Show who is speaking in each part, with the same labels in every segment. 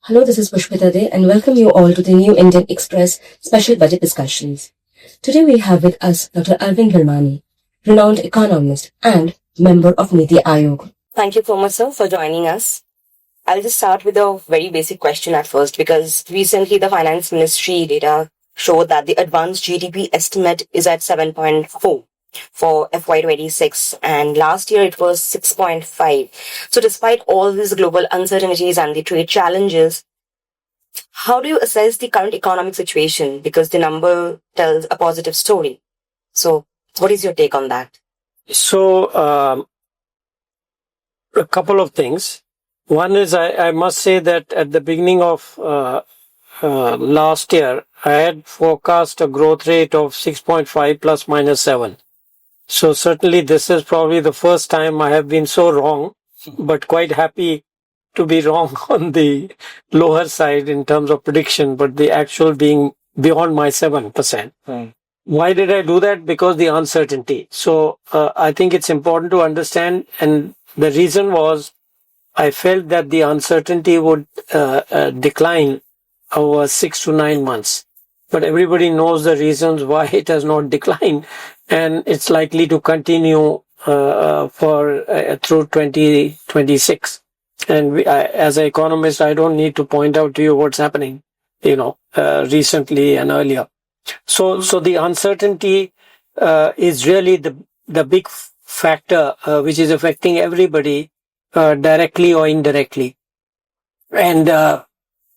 Speaker 1: Hello, this is Pushpita De and welcome you all to the New Indian Express special budget discussions. Today we have with us Dr. Arvind Virmani, renowned economist and member of NITI Aayog. Thank you so much, sir, for joining us. I'll just start with a very basic question at first because recently the Finance Ministry data showed that the advanced GDP estimate is at 7.4 for FY26 and last year it was 6.5. So despite all these global uncertainties and the trade challenges, how do you assess the current economic situation? Because the number tells a positive story. So what is your take on that?
Speaker 2: So, a couple of things. One is I must say that at the beginning of last year, I had forecast a growth rate of 6.5 plus minus 7. So certainly this is probably the first time I have been so wrong, but quite happy to be wrong on the lower side in terms of prediction, but the actual being beyond my 7%. Why did I do that? Because the uncertainty. So I think it's important to understand, and the reason was I felt that the uncertainty would decline over 6 to 9 months. But everybody knows the reasons why it has not declined, and it's likely to continue through 2026. And as an economist, I don't need to point out to you what's happening, recently and earlier. So the uncertainty is really the big factor which is affecting everybody directly or indirectly. And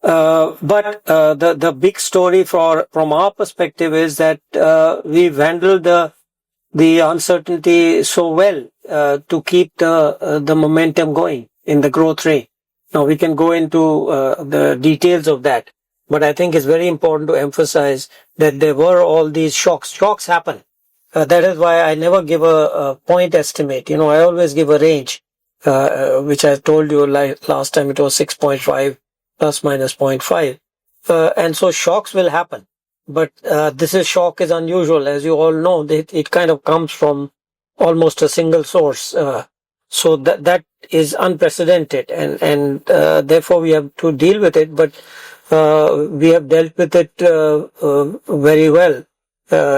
Speaker 2: but the big story from our perspective is that we've handled the uncertainty so well to keep the momentum going in the growth rate. Now we can go into the details of that, but I think it's very important to emphasize that there were all these shocks. Shocks happen. That is why I never give a point estimate. I always give a range, which I told you last time it was 6.5 plus minus 0.5. And so shocks will happen. But this shock is unusual. As you all know, it kind of comes from almost a single source. So that is unprecedented. And therefore we have to deal with it. But we have dealt with it very well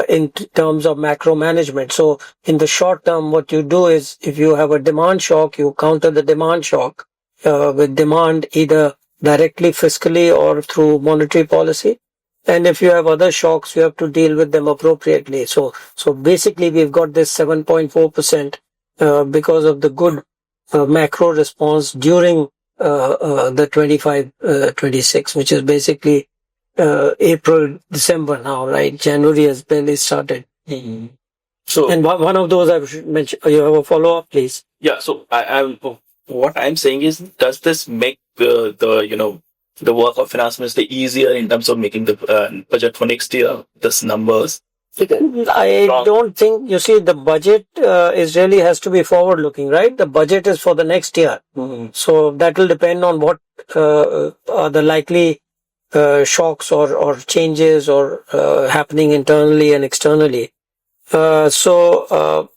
Speaker 2: in terms of macro management. So in the short term, what you do is if you have a demand shock, you counter the demand shock with demand either directly fiscally or through monetary policy. And if you have other shocks, you have to deal with them appropriately. So basically we've got this 7.4% because of the good macro response during the 25-26, which is basically April, December now, right? January has barely started.
Speaker 3: Mm-hmm. So,
Speaker 2: and one of those I should mention. You have a follow-up, please?
Speaker 3: Yeah. So what I'm saying is, does this make the work of finance minister easier in terms of making the budget for next year? This numbers.
Speaker 2: I don't think, the budget is really has to be forward-looking, right? The budget is for the next year.
Speaker 3: Mm-hmm.
Speaker 2: So that will depend on what are the likely shocks or changes or happening internally and externally. So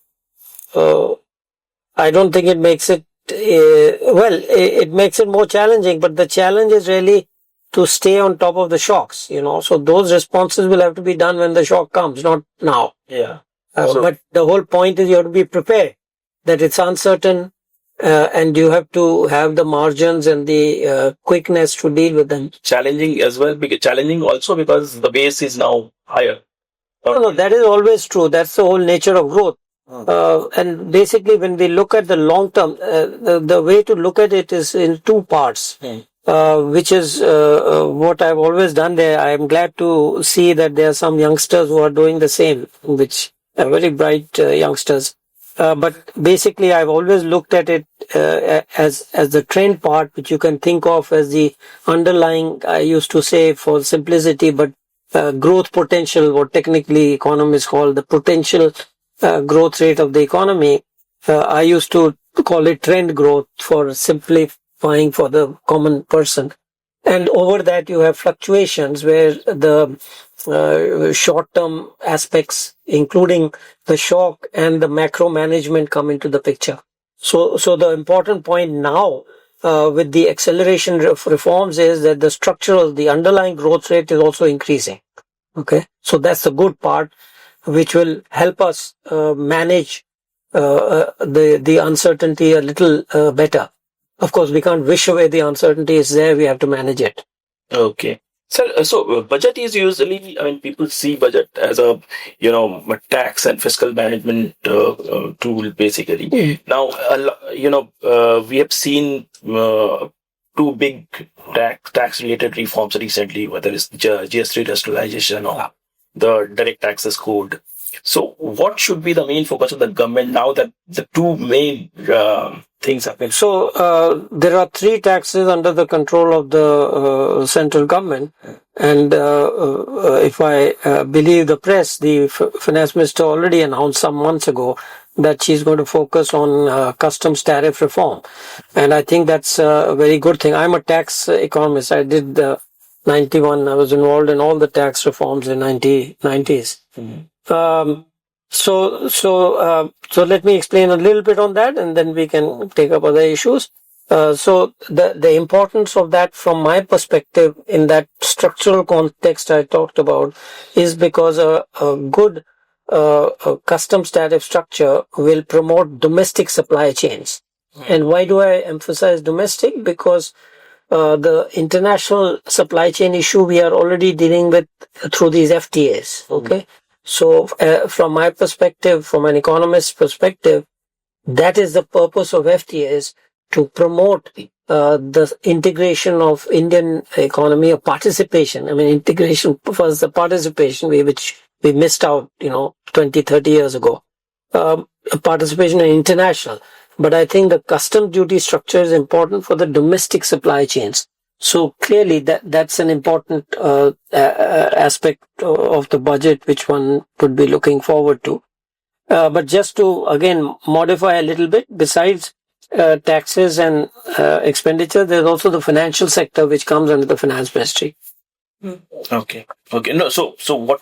Speaker 2: I don't think it makes it, it makes it more challenging, but the challenge is really to stay on top of the shocks, so those responses will have to be done when the shock comes, not now.
Speaker 3: Yeah.
Speaker 2: But the whole point is you have to be prepared that it's uncertain and you have to have the margins and the quickness to deal with them.
Speaker 3: Challenging as well, challenging also because the base is now higher.
Speaker 2: No, that is always true. That's the whole nature of growth. And basically when we look at the long term, the way to look at it is in two parts. Which is what I've always done there. I am glad to see that there are some youngsters who are doing the same, which are very bright youngsters. But basically, I've always looked at it as the trend part, which you can think of as the underlying, I used to say for simplicity, but growth potential, what technically economists call the potential growth rate of the economy. I used to call it trend growth for simplifying for the common person. And over that you have fluctuations where the short-term aspects, including the shock and the macro management, come into the picture. So the important point now with the acceleration of reforms is that the underlying growth rate is also increasing. Okay, so that's the good part, which will help us manage the uncertainty a little better. Of course, we can't wish away the uncertainty. It's there. We have to manage it.
Speaker 3: Okay. So budget is usually, people see budget as a tax and fiscal management tool, basically.
Speaker 2: Mm.
Speaker 3: Now, we have seen two big tax-related reforms recently, whether it's GST rationalization or the direct taxes code. So what should be the main focus of the government now that the two main things happen?
Speaker 2: So there are three taxes under the control of the central government, and if I believe the press, the finance minister already announced some months ago that she's going to focus on customs tariff reform, and I think that's a very good thing. I'm a tax economist. I did 91. I was involved in all the tax reforms in 90s. Mm-hmm. So let me explain a little bit on that, and then we can take up other issues. So the importance of that from my perspective in that structural context I talked about is because a good customs tariff structure will promote domestic supply chains. And why do I emphasize domestic? Because the international supply chain issue we are already dealing with through these FTAs. Okay. So, from my perspective, from an economist's perspective, that is the purpose of FTAs, to promote the integration of Indian economy, or participation. Integration was the participation which we missed out, 20, 30 years ago. Participation in international. But I think the customs duty structure is important for the domestic supply chains. So clearly that's an important aspect of the budget which one could be looking forward to. But just to again modify a little bit, besides taxes and expenditure, there's also the financial sector which comes under the finance ministry.
Speaker 3: Okay. No. So what?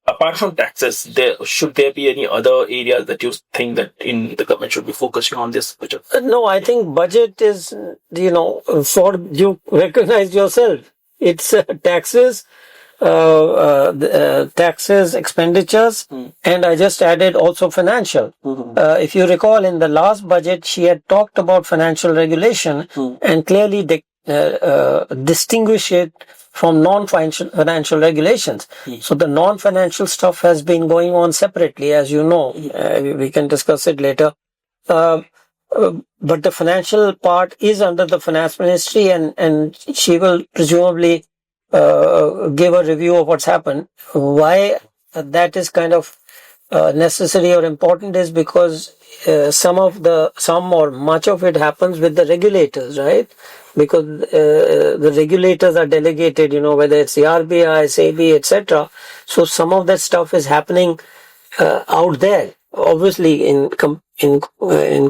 Speaker 3: Apart from taxes, should there be any other areas that you think that the government should be focusing on this budget?
Speaker 2: No, I think budget is, for you recognize yourself. It's taxes, expenditures, and I just added also financial. Mm-hmm. If you recall, in the last budget, she had talked about financial regulation and clearly distinguish it from non-financial regulations. So the non-financial stuff has been going on separately, as you know. We can discuss it later. But the financial part is under the finance ministry, and she will presumably give a review of what's happened. Why that is kind of necessary or important is because some or much of it happens with the regulators, right? Because the regulators are delegated, whether it's the RBI, SEBI, etc. So some of that stuff is happening out there, obviously in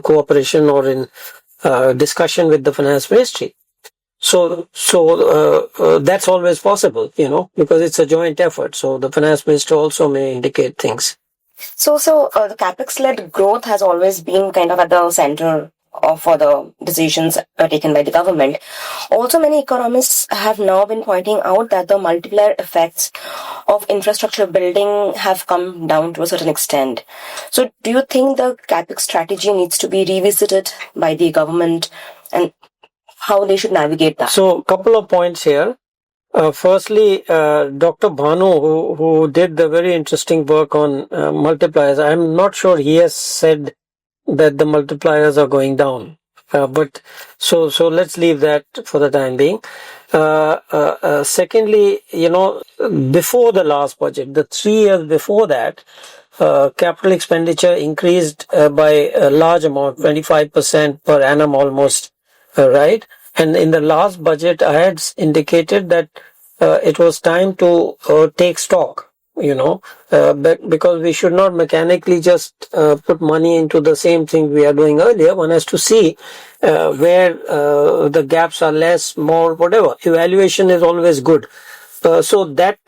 Speaker 2: cooperation or in discussion with the finance ministry. So that's always possible, because it's a joint effort. So the finance minister also may indicate things.
Speaker 1: So the capex-led growth has always been kind of at the center for the decisions taken by the government. Also, many economists have now been pointing out that the multiplier effects of infrastructure building have come down to a certain extent. So do you think the capex strategy needs to be revisited by the government, and how they should navigate that?
Speaker 2: So, a couple of points here. Firstly, Dr. Bhanu, who did the very interesting work on multipliers, I'm not sure he has said that the multipliers are going down. But so let's leave that for the time being. Secondly, before the last budget, the 3 years before that, capital expenditure increased by a large amount, 25% per annum almost, right? And in the last budget, I had indicated that it was time to take stock, because we should not mechanically just put money into the same thing we are doing earlier. One has to see where the gaps are less, more, whatever. Evaluation is always good. So that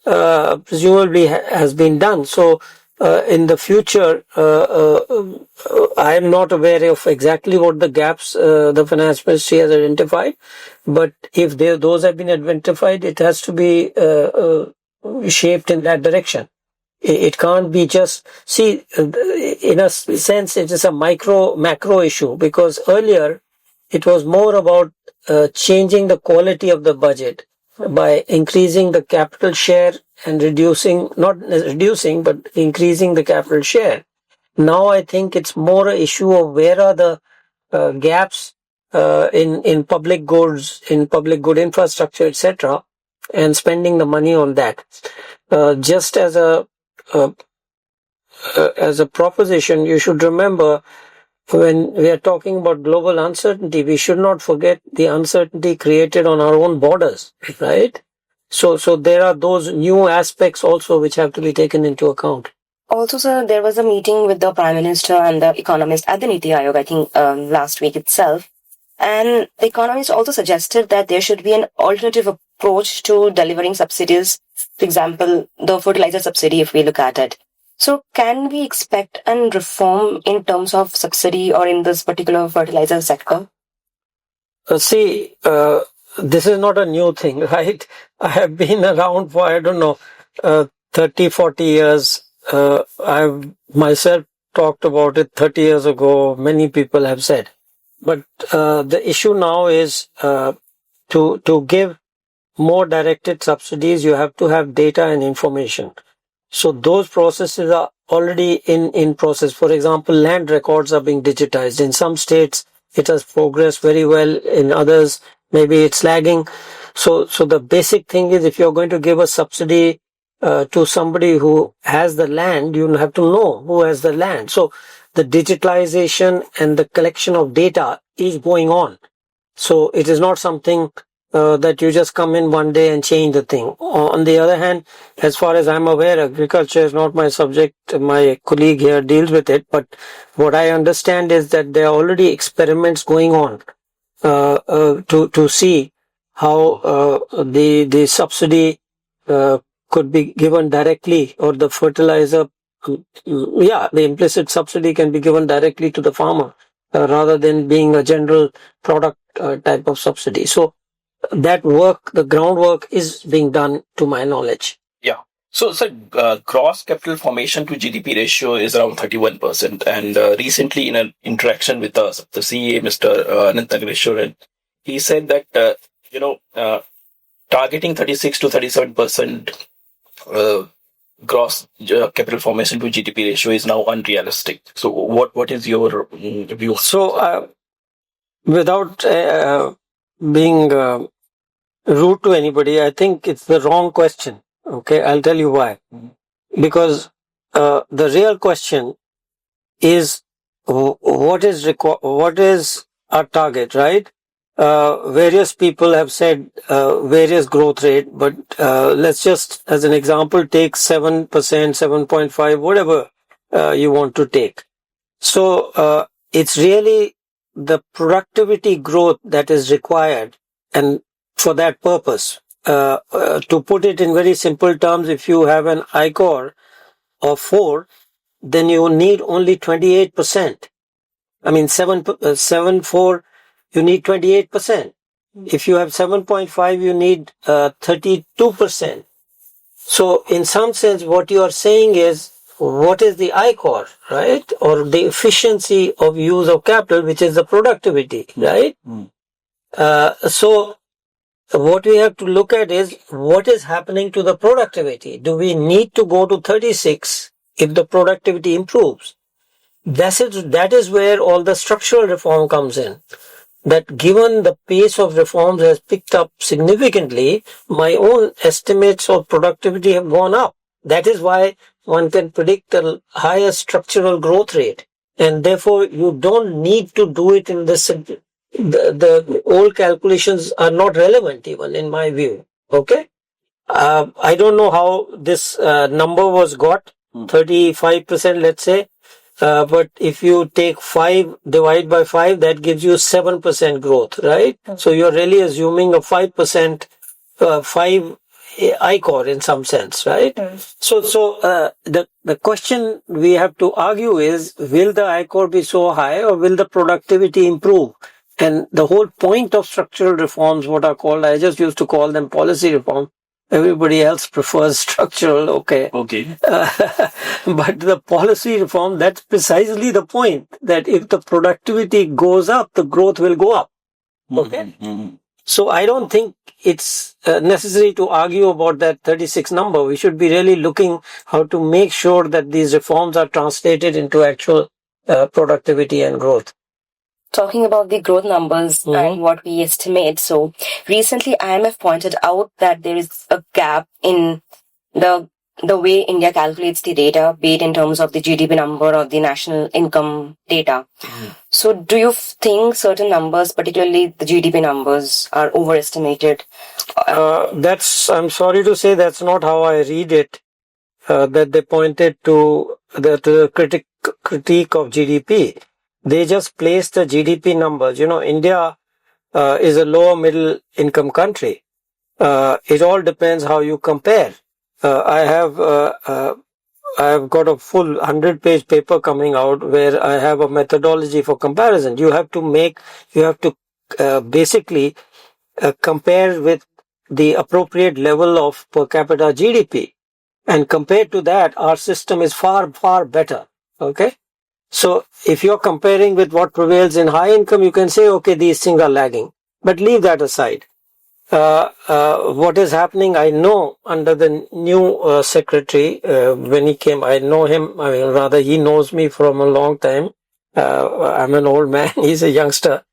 Speaker 2: presumably has been done. So in the future, I am not aware of exactly what the gaps the finance ministry has identified, but if those have been identified, it has to be shaped in that direction. It can't be just, see, in a sense, it is a macro issue, because earlier it was more about changing the quality of the budget by increasing the capital share and not reducing, but increasing the capital share. Now I think it's more an issue of where are the gaps in public goods, in public good infrastructure, etc., and spending the money on that. Just as a proposition, you should remember, when we are talking about global uncertainty, we should not forget the uncertainty created on our own borders, right? So there are those new aspects also which have to be taken into account.
Speaker 1: Also, sir, there was a meeting with the Prime Minister and the economist at the NITI Aayog, I think last week itself. And the economist also suggested that there should be an alternative approach to delivering subsidies. For example, the fertiliser subsidy, if we look at it. So can we expect a reform in terms of subsidy or in this particular fertilizer sector?
Speaker 2: This is not a new thing, right? I have been around for, 30, 40 years. I've myself talked about it 30 years ago. Many people have said. But the issue now is to give more directed subsidies, you have to have data and information. So those processes are already in process. For example, land records are being digitized. In some states, it has progressed very well. In others, maybe it's lagging. So the basic thing is, if you're going to give a subsidy to somebody who has the land, you have to know who has the land. So the digitalization and the collection of data is going on. So it is not something that you just come in one day and change the thing. On the other hand, as far as I'm aware, agriculture is not my subject. My colleague here deals with it. But what I understand is that there are already experiments going on to see how the subsidy could be given directly, or the fertilizer, the implicit subsidy can be given directly to the farmer rather than being a general product type of subsidy. So that work, the groundwork is being done to my knowledge.
Speaker 3: Yeah. So gross capital formation to GDP ratio is around 31%. And recently in an interaction with the CA, Mr. Anant Nagareshwaran, he said that, targeting 36 to 37% gross capital formation to GDP ratio is now unrealistic. So what is your view?
Speaker 2: So without being rude to anybody, I think it's the wrong question. Okay, I'll tell you why. Because the real question is what is our target, right? Various people have said various growth rate, but let's just, as an example, take 7%, 7.5, whatever you want to take. So it's really the productivity growth that is required, and for that purpose, to put it in very simple terms, if you have an ICOR of 4, then you need only 28%. I mean, 7.4, you need 28%. If you have 7.5, you need 32%. So in some sense, what you are saying is, what is the ICOR, right? Or the efficiency of use of capital, which is the productivity, right? So what we have to look at is, what is happening to the productivity? Do we need to go to 36 if the productivity improves? That is where all the structural reform comes in. That given the pace of reforms has picked up significantly, my own estimates of productivity have gone up. That is why one can predict a higher structural growth rate. And therefore, you don't need to do it in this. The old calculations are not relevant even, in my view. Okay? I don't know how this number was got, 35%, let's say. But if you take 5, divide by 5, that gives you 7% growth, right? So you're really assuming a 5%, 5 ICOR in some sense, right? So the question we have to argue is, will the ICOR be so high or will the productivity improve? And the whole point of structural reforms, what are called, I just used to call them policy reform. Everybody else prefers structural, okay. But the policy reform, that's precisely the point, that if the productivity goes up, the growth will go up. Okay. So I don't think it's necessary to argue about that 36 number. We should be really looking how to make sure that these reforms are translated into actual productivity and growth.
Speaker 1: Talking about the growth numbers and what we estimate. So recently IMF pointed out that there is a gap in the way India calculates the data, be it in terms of the GDP number or the national income data. So do you think certain numbers, particularly the GDP numbers, are overestimated?
Speaker 2: I'm sorry to say that's not how I read it, that they pointed to the critique of GDP. They just placed the GDP numbers. India is a lower middle income country. It all depends how you compare. I have got a full 100-page paper coming out where I have a methodology for comparison. You have to basically compare with the appropriate level of per capita GDP. And compared to that, our system is far, far better. Okay? So if you're comparing with what prevails in high income, you can say, okay, these things are lagging. But leave that aside. What is happening, I know under the new secretary, when he came, I know him, rather he knows me from a long time. I'm an old man, he's a youngster.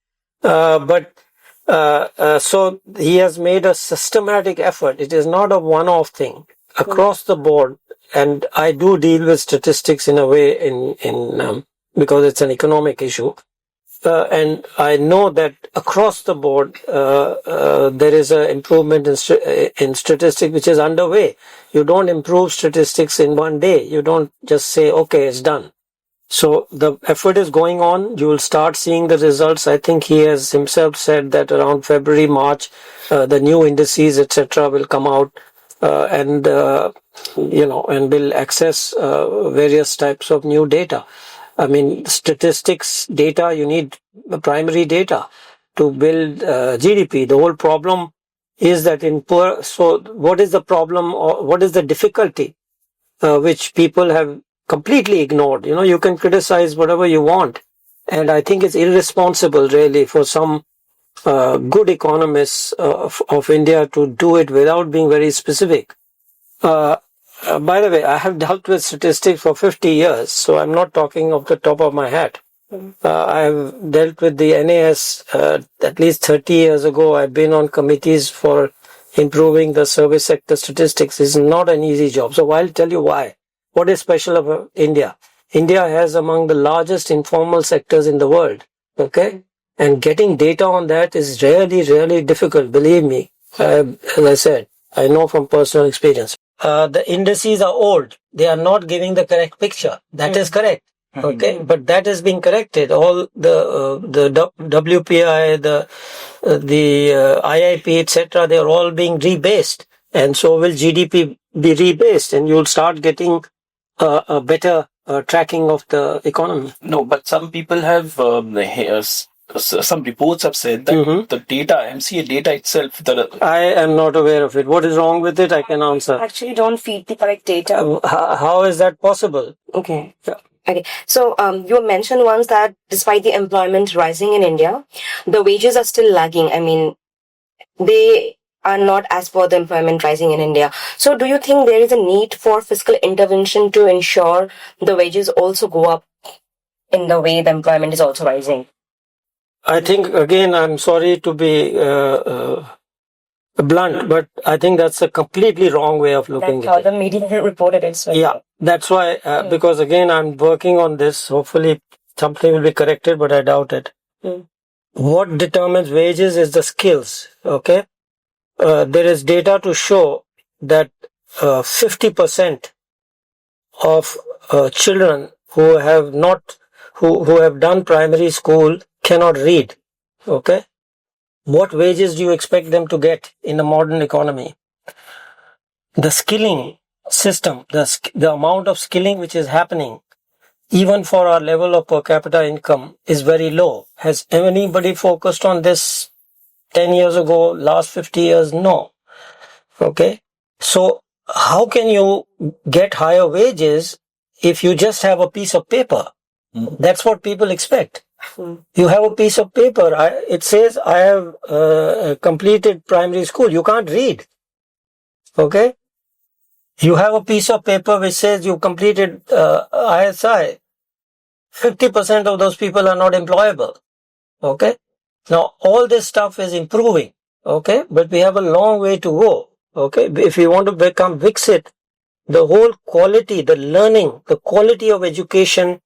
Speaker 2: So he has made a systematic effort. It is not a one-off thing. Across the board, and I do deal with statistics in a way because it's an economic issue. And I know that across the board, there is an improvement in statistics which is underway. You don't improve statistics in one day. You don't just say, okay, it's done. So the effort is going on. You will start seeing the results. I think he has himself said that around February, March, the new indices, etc., will come out. And will access various types of new data. I mean, statistics data, you need primary data to build GDP. The whole problem is that so what is the problem or what is the difficulty which people have completely ignored? You can criticize whatever you want. And I think it's irresponsible really for some good economists of India to do it without being very specific. By the way, I have dealt with statistics for 50 years, so I'm not talking off the top of my head. I have dealt with the NAS at least 30 years ago. I've been on committees for improving the service sector statistics. It's not an easy job. So I'll tell you why. What is special about India? India has among the largest informal sectors in the world. Okay? And getting data on that is really, really difficult, believe me. As I said, I know from personal experience. The indices are old. They are not giving the correct picture. That is correct. Okay, but that is being corrected. All the WPI, the IIP, etc., they are all being rebased, and so will GDP be rebased, and you'll start getting a better tracking of the economy.
Speaker 3: No, but some people have some reports have said that the data, MCA data itself.
Speaker 2: I am not aware of it. What is wrong with it? I can answer.
Speaker 1: Actually, don't feed the correct data.
Speaker 2: How is that possible?
Speaker 1: Okay. Yeah. Okay. So, you mentioned once that despite the employment rising in India, the wages are still lagging. I mean, they are not as per the employment rising in India. So, do you think there is a need for fiscal intervention to ensure the wages also go up in the way the employment is also rising?
Speaker 2: I think, again, I'm sorry to be blunt, but I think that's a completely wrong way of looking at it.
Speaker 1: That's how the media reported it. So
Speaker 2: yeah, that's why, because again, I'm working on this. Hopefully something will be corrected, but I doubt it. What determines wages is the skills, okay? There is data to show that 50% of children who have done primary school cannot read, okay? What wages do you expect them to get in a modern economy? the skilling system, the amount of skilling which is happening, even for our level of per capita income, is very low. Has anybody focused on this 10 years ago, last 50 years? No. Okay. So how can you get higher wages if you just have a piece of paper? That's what people expect. You have a piece of paper. It says I have completed primary school. You can't read. Okay. You have a piece of paper which says you completed ISI. 50% of those people are not employable. Okay. Now all this stuff is improving. Okay. But we have a long way to go. Okay. If we want to become Viksit, the whole quality, the learning, the quality of education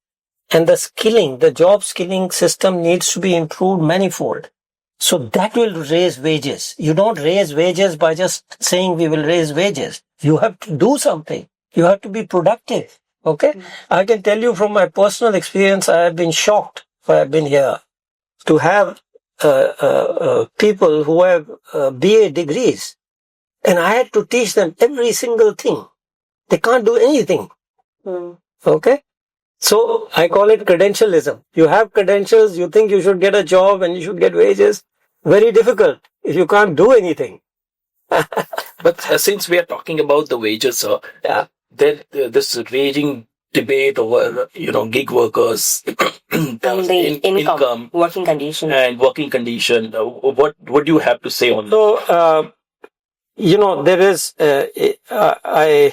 Speaker 2: and the skilling, the job skilling system needs to be improved manifold. So that will raise wages. You don't raise wages by just saying we will raise wages. You have to do something. You have to be productive. Okay? I can tell you from my personal experience, I have been shocked while I've been here to have people who have BA degrees, and I had to teach them every single thing. They can't do anything. Okay? So I call it credentialism. You have credentials, you think you should get a job and you should get wages. Very difficult if you can't do anything.
Speaker 3: But since we are talking about the wages, sir, then this raging debate over, gig workers,
Speaker 1: And the income, working condition.
Speaker 3: and working condition. What do you have to say on that?
Speaker 2: So, there is, I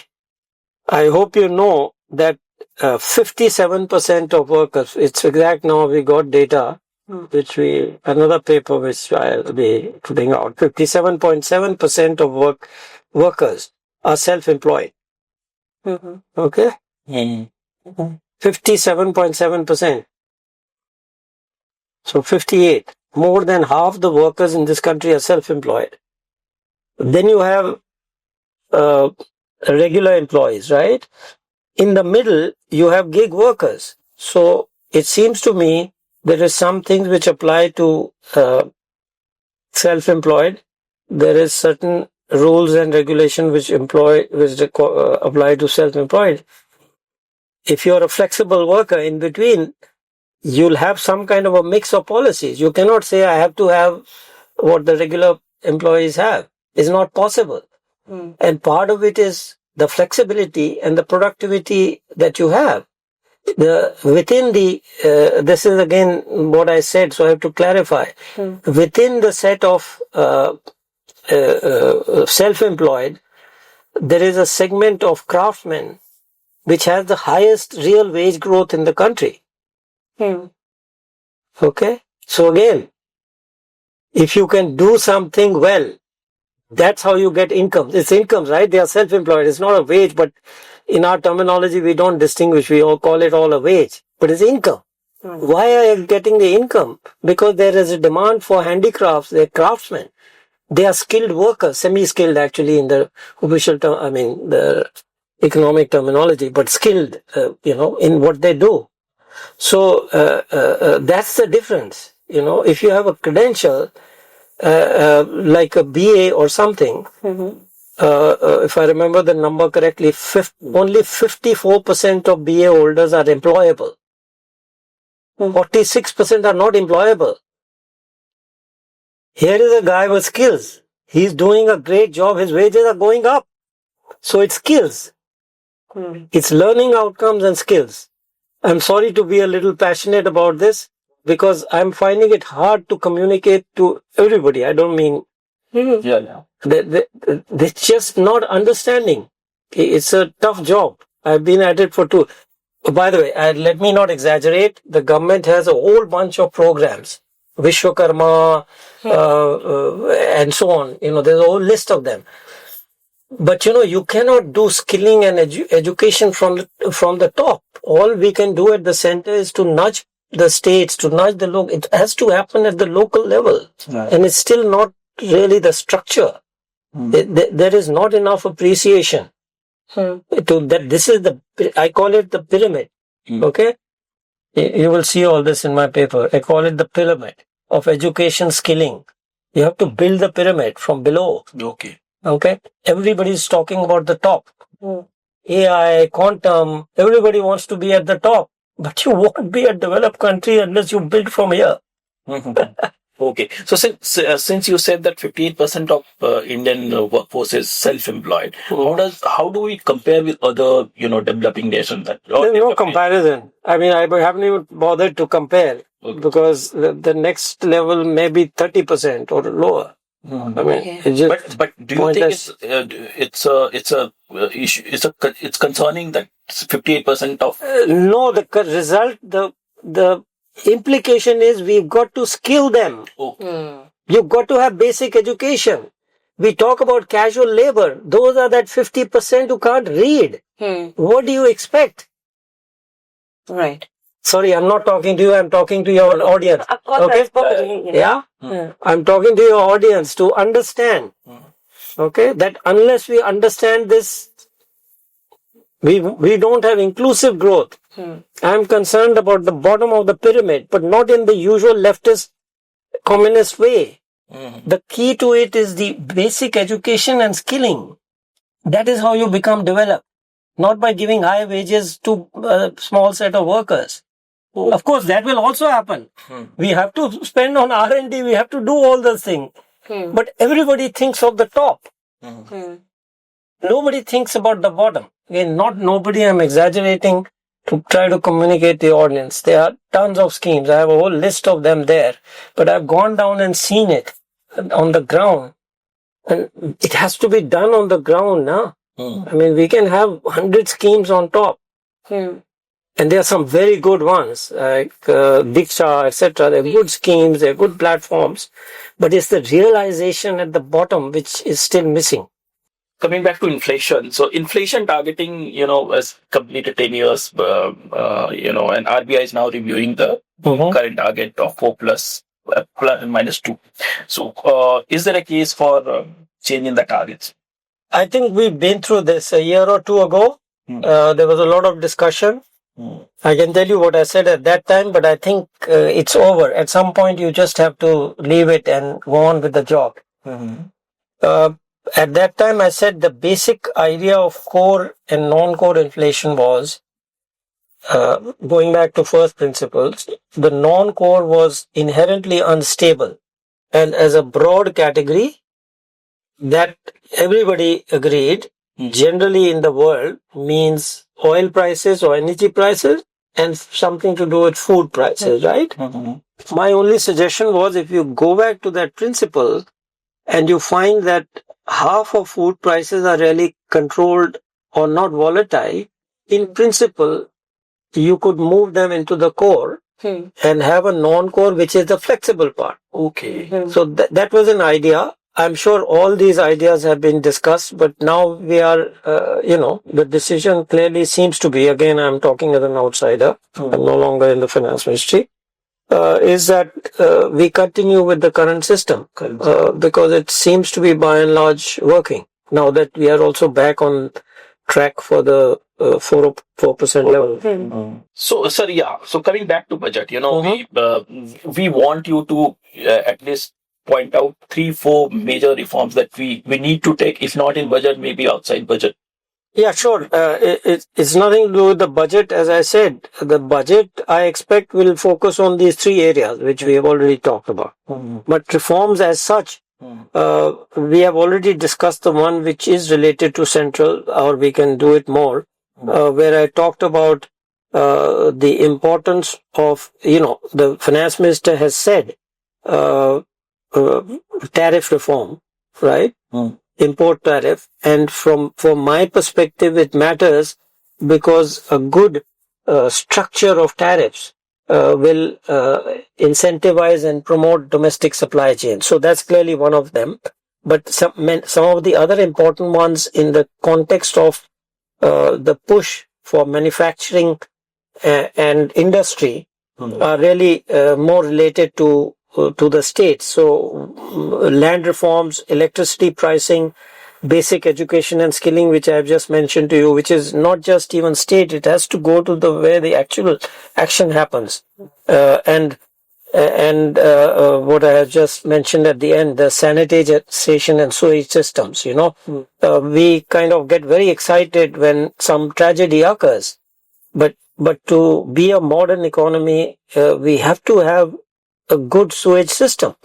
Speaker 2: hope you know that 57% of workers, it's exact now, we got data, another paper which I'll be putting out, 57.7% of workers are self-employed. Okay? 57.7%. So 58. More than half the workers in this country are self-employed. Then you have regular employees, right? In the middle, you have gig workers. So it seems to me there is some things which apply to self-employed. There is certain rules and regulation which apply to self-employed. If you're a flexible worker in between, you'll have some kind of a mix of policies. You cannot say I have to have what the regular employees have. It's not possible. And part of it is the flexibility and the productivity that you have. Within this is again what I said, so I have to clarify. Within the set of self-employed, there is a segment of craftsmen which has the highest real wage growth in the country. Okay? So again, if you can do something well, that's how you get income. It's income, right? They are self-employed. It's not a wage, but in our terminology, we don't distinguish. We all call it all a wage, but it's income. Why are you getting the income? Because there is a demand for handicrafts. They're craftsmen. They are skilled workers, semi-skilled actually in the official term, the economic terminology, but skilled, in what they do. So, that's the difference. If you have a credential, like a BA or something, if I remember the number correctly, only 54% of BA holders are employable. 46% are not employable. Here is a guy with skills. He's doing a great job. His wages are going up. So it's skills. It's learning outcomes and skills. I'm sorry to be a little passionate about this because I'm finding it hard to communicate to everybody. I don't mean... They're just not understanding. It's a tough job. I've been at it for two. By the way, let me not exaggerate. The government has a whole bunch of programs. Vishwakarma, and so on. There's a whole list of them. But you cannot do skilling and education from the top. All we can do at the center is to nudge the states, to nudge the local. It has to happen at the local level. Right. And it's still not really the structure. There is not enough appreciation. This is I call it the pyramid. Okay? You will see all this in my paper. I call it the pyramid of education skilling. You have to build the pyramid from below.
Speaker 3: Okay.
Speaker 2: Okay? Everybody's talking about the top. AI, quantum, everybody wants to be at the top. But you won't be a developed country unless you build from here.
Speaker 3: Okay. So since you said that 58% of Indian workforce is self-employed, how do we compare with other developing nations?
Speaker 2: There's no comparison. I mean, I haven't even bothered to compare because the next level may be 30% or lower. I mean, it's just
Speaker 3: but do you think it's a issue? It's concerning that 58% of
Speaker 2: no, the result, the implication is we've got to skill them. You've got to have basic education. We talk about casual labor. Those are that 50% who can't read. What do you expect?
Speaker 1: Right.
Speaker 2: Sorry, I'm not talking to you. I'm talking to your audience.
Speaker 1: Of course,
Speaker 2: okay? Yeah? I'm talking to your audience to understand. Okay? That unless we understand this, we don't have inclusive growth. I'm concerned about the bottom of the pyramid, but not in the usual leftist communist way. The key to it is the basic education and skilling. That is how you become developed. Not by giving high wages to a small set of workers. Of course, that will also happen. We have to spend on R&D. We have to do all those things. But everybody thinks of the top. Nobody thinks about the bottom. Again, not nobody, I'm exaggerating to try to communicate the audience. There are tons of schemes. I have a whole list of them there. But I've gone down and seen it on the ground. And it has to be done on the ground now. I mean, we can have 100 schemes on top. And there are some very good ones, like Diksha, etc. They're good schemes, they're good platforms. But it's the realization at the bottom which is still missing.
Speaker 3: Coming back to inflation. So inflation targeting, has completed 10 years, and RBI is now reviewing the current target of 4 plus and minus 2. So is there a case for changing the targets?
Speaker 2: I think we've been through this a year or two ago. There was a lot of discussion. I can tell you what I said at that time, but I think it's over. At some point, you just have to leave it and go on with the job. At that time, I said the basic idea of core and non-core inflation was, going back to first principles, the non-core was inherently unstable. And as a broad category, that everybody agreed, generally in the world, means oil prices or energy prices and something to do with food prices, right? My only suggestion was if you go back to that principle and you find that half of food prices are really controlled or not volatile, in principle, you could move them into the core and have a non-core, which is the flexible part. So that was an idea. I'm sure all these ideas have been discussed, but now we are, the decision clearly seems to be, again, I'm talking as an outsider, I'm no longer in the finance ministry, is that we continue with the current system because it seems to be by and large working. Now that we are also back on track for the 4% level.
Speaker 3: So, sir, so coming back to budget, we want you to at least point out 3-4 major reforms that we need to take, if not in budget, maybe outside budget.
Speaker 2: Yeah, sure. It's nothing to do with the budget. As I said, the budget I expect will focus on these 3 areas, which we have already talked about. But reforms as such, we have already discussed the one which is related to central, or we can do it more, where I talked about the importance of, the finance minister has said, tariff reform, right? Import tariff. And from my perspective, it matters because a good structure of tariffs will incentivize and promote domestic supply chain. So that's clearly one of them. But some of the other important ones in the context of the push for manufacturing and industry are really more related to the states. So land reforms, electricity pricing, basic education and skilling, which I have just mentioned to you, which is not just even state, it has to go to where the actual action happens. And and what I have just mentioned at the end, the sanitation and sewage systems, we kind of get very excited when some tragedy occurs. But to be a modern economy, we have to have a good sewage system.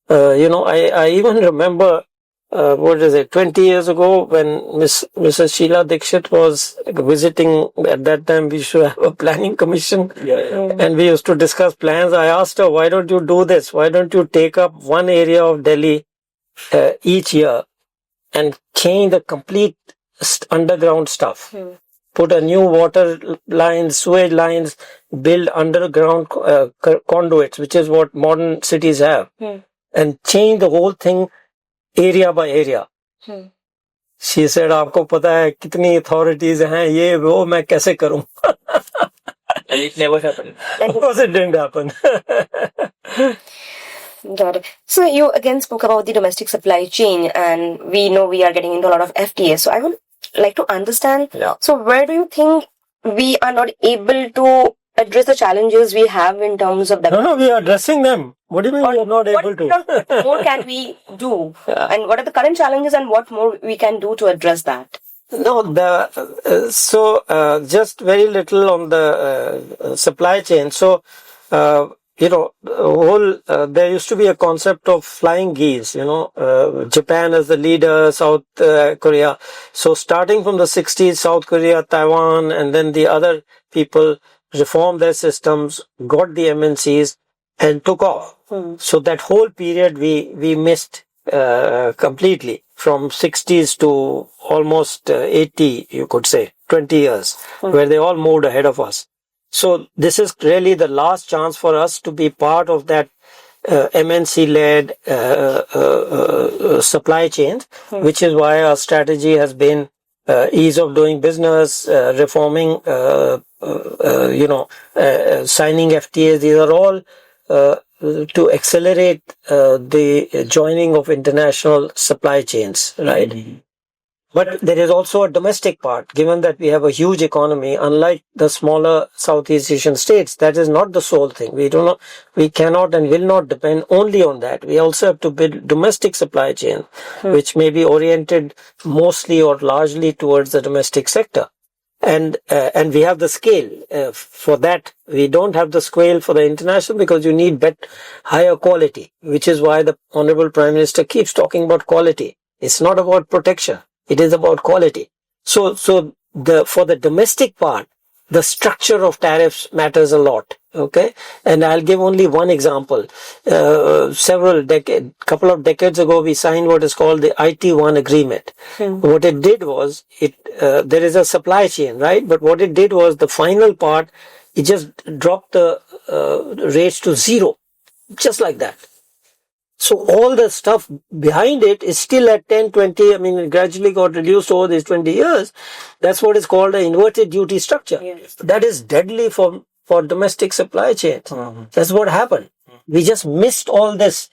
Speaker 2: I even remember, 20 years ago when Mrs. Sheila Dixit was visiting. At that time, we should have a planning commission, and we used to discuss plans. I asked her, why don't you do this? Why don't you take up one area of Delhi each year and change the complete underground stuff? Put a new water lines, sewage lines, build underground conduits, which is what modern cities have, and change the whole thing area by area. She said, आपको पता है कितनी authorities हैं, ये वो मैं कैसे करूं?
Speaker 3: And it never happened.
Speaker 2: Of course it didn't happen.
Speaker 1: Got it. So you again spoke about the domestic supply chain, and we know we are getting into a lot of FTA. So I would like to understand, so where do you think we are not able to address the challenges we have in terms of
Speaker 2: No, we are addressing them. What do you mean we are not able to?
Speaker 1: What more can we do? And what are the current challenges and what more we can do to address that?
Speaker 2: No, just very little on the supply chain. So, there used to be a concept of flying geese, Japan as the leader, South Korea. So starting from the 60s, South Korea, Taiwan, and then the other people reformed their systems, got the MNCs, and took off. So that whole period we missed completely, from 60s to almost 80, you could say, 20 years, where they all moved ahead of us. So this is really the last chance for us to be part of that MNC-led supply chain, which is why our strategy has been ease of doing business, reforming, signing FTAs. These are all to accelerate the joining of international supply chains, right? But there is also a domestic part, given that we have a huge economy, unlike the smaller Southeast Asian states. That is not the sole thing. We cannot and will not depend only on that. We also have to build domestic supply chain, which may be oriented mostly or largely towards the domestic sector. And we have the scale for that. We don't have the scale for the international because you need higher quality, which is why the Honorable Prime Minister keeps talking about quality. It's not about protection. It is about quality. So for the domestic part, the structure of tariffs matters a lot. Okay. And I'll give only one example. Couple of decades ago, we signed what is called the IT1 agreement. What it did was, there is a supply chain, right? But what it did was the final part, it just dropped the rates to zero. Just like that. So all the stuff behind it is still at 10, 20, it gradually got reduced over these 20 years. That's what is called an inverted duty structure. Yes. That is deadly for domestic supply chains. That's what happened. We just missed all this.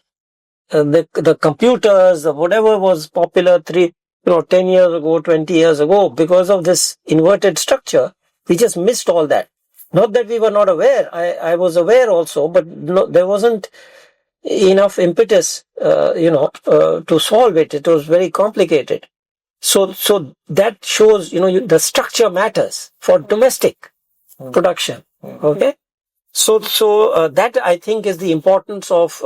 Speaker 2: The computers, whatever was popular 10 years ago, 20 years ago, because of this inverted structure, we just missed all that. Not that we were not aware. I was aware also, but there wasn't enough impetus, to solve it. It was very complicated. So that shows, the structure matters for domestic production. Okay. So that I think is the importance of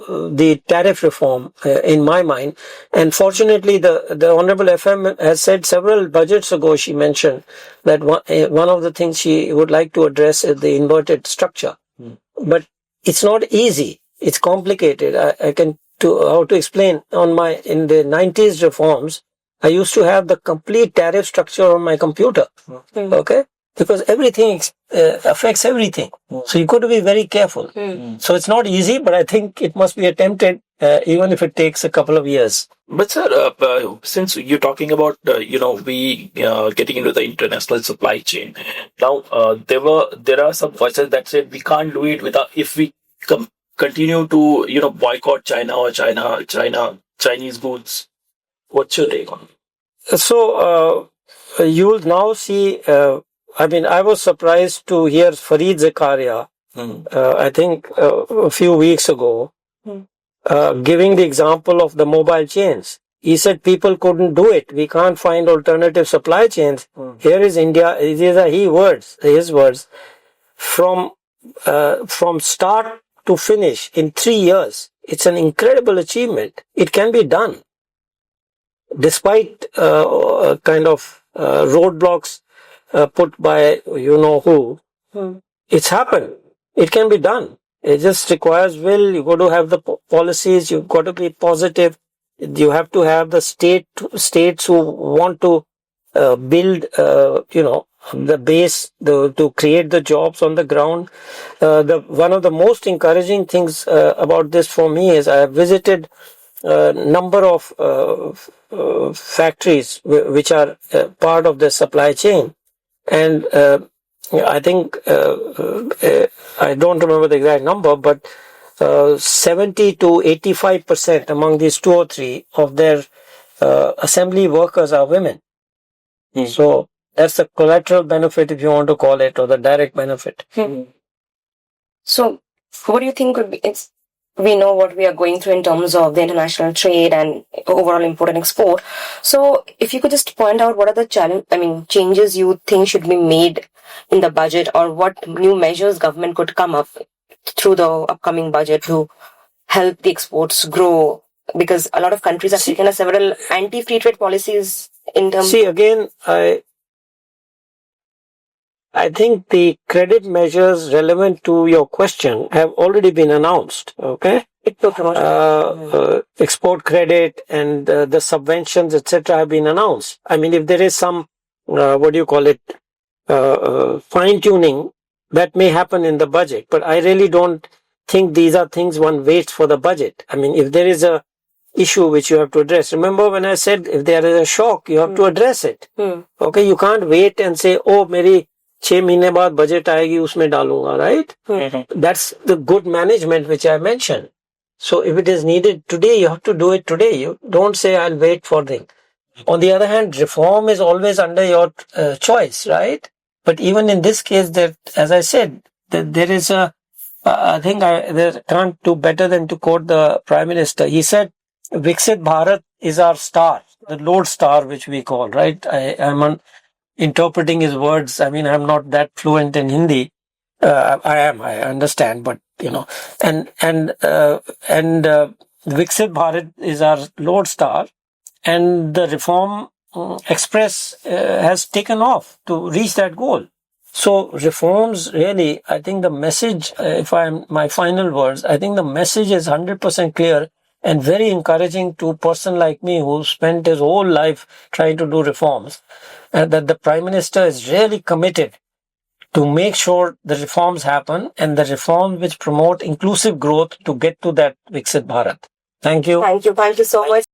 Speaker 2: the tariff reform in my mind. And fortunately, the Honorable FM has said several budgets ago, she mentioned that one of the things she would like to address is the inverted structure. But it's not easy. It's complicated. I can how to explain in the 90s reforms, I used to have the complete tariff structure on my computer. Okay? Because everything affects everything. So you got to be very careful. So it's not easy, but I think it must be attempted, even if it takes a couple of years.
Speaker 3: But sir, since you're talking about, we getting into the international supply chain, now there are some voices that said we can't do it if we continue to, boycott China or Chinese goods. What's your take on it?
Speaker 2: So, you'll now see, I was surprised to hear Fareed Zakaria I think a few weeks ago, giving the example of the mobile chains. He said people couldn't do it. We can't find alternative supply chains. Here is India. These are his words. From start to finish in 3 years. It's an incredible achievement. It can be done. Despite roadblocks put by who. It's happened. It can be done. It just requires will. You got to have the policies. You've got to be positive. You have to have the states who want to build, the base to create the jobs on the ground. One of the most encouraging things about this for me is I have visited a number of factories which are part of the supply chain, and I think I don't remember the exact number, but 70 to 85% among these 2 or 3 of their assembly workers are women. So that's the collateral benefit, if you want to call it, or the direct benefit.
Speaker 1: So what do you think would be? We know what we are going through in terms of the international trade and overall import and export. So if you could just point out what are the changes you think should be made in the budget, or what new measures government could come up through the upcoming budget to help the exports grow, because a lot of countries have taken several anti-free trade policies in terms.
Speaker 2: See, again, I think the credit measures relevant to your question have already been announced. Okay, export credit and the subventions, etc., have been announced. I mean, if there is some fine tuning that may happen in the budget, but I really don't think these are things one waits for the budget. I mean, if there is a issue which you have to address, remember when I said if there is a shock, you have to address it. Okay, you can't wait and say, oh, मेरी 6 महीने बाद budget आएगी उसमें डालूंगा, right? That's the good management which I mentioned. So if it is needed today, you have to do it today. You don't say I'll wait for things. On the other hand, reform is always under your choice, right? But even in this case, that, as I said, that there is I think I can't do better than to quote the Prime Minister. He said, Viksit Bharat is our star, the lodestar, which we call, right? I'm interpreting his words. I mean, I'm not that fluent in Hindi. I understand, but, and Viksit Bharat is our lodestar, and the reform express has taken off to reach that goal. So reforms, really, I think the message, my final words, I think the message is 100% clear and very encouraging to a person like me who spent his whole life trying to do reforms, and that the Prime Minister is really committed to make sure the reforms happen, and the reforms which promote inclusive growth to get to that Viksit Bharat. Thank you.
Speaker 1: Thank you so much.